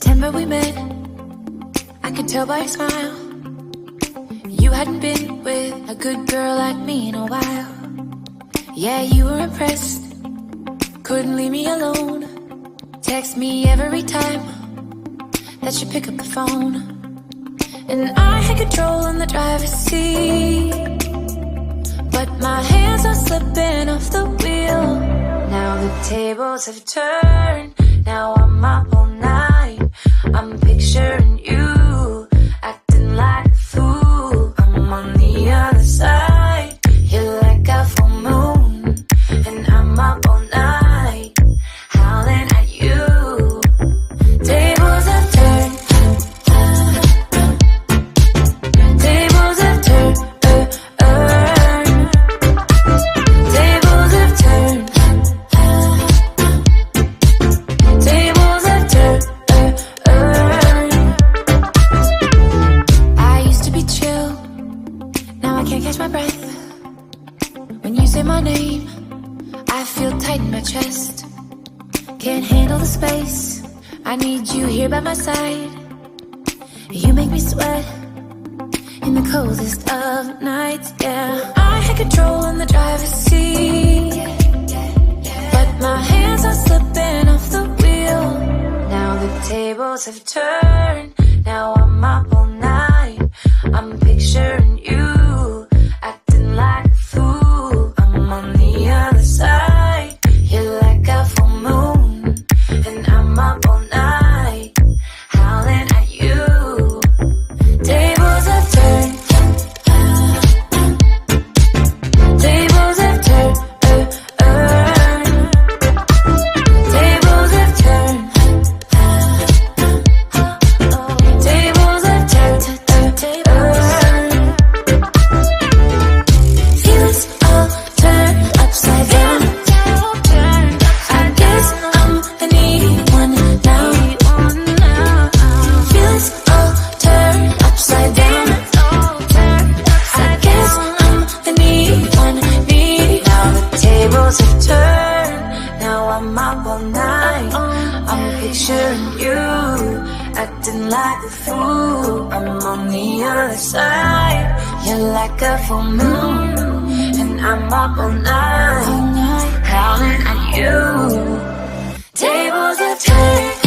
September we met, I could tell by your smile. You hadn't been with a good girl like me in a while. Yeah, you were impressed, couldn't leave me alone. Text me every time that you pick up the phone. And I had control in the driver's seat, but my hands are slipping off the wheel. Now the tables have turned, now I'm up all night. I'm picturing you, acting like a fool. I'm on the other side, you're like a full moon. And I'm up all night, howling at you. Tables have turned, tables have turned, tables have turned, tables have turned. I used to be chill, now I can't catch my breath. When you say my name, I feel tight in my chest. Can't handle the space, I need you here by my side. You make me sweat in the coldest of nights, yeah. I had control in the driver's seat, but my hands are slipping off the wheel. Now the tables have turned, now I'm up all night. I'm picturing you, acting like a fool. I'm on the other side, you're like a full moon. And I'm up all night, howling at you. Tables have turned, tables have turned, tables have turned, tables have turned, feelings all turned upside down. I guess I'm the needy one now. Feelings all turned upside down. I guess I'm the needy one, needy. Now the tables have turned, now I'm up all night. I'm picturing you, acting like a fool. I'm on the other side, you're like a full moon. And I'm up all night, howling at you. Tables have turned.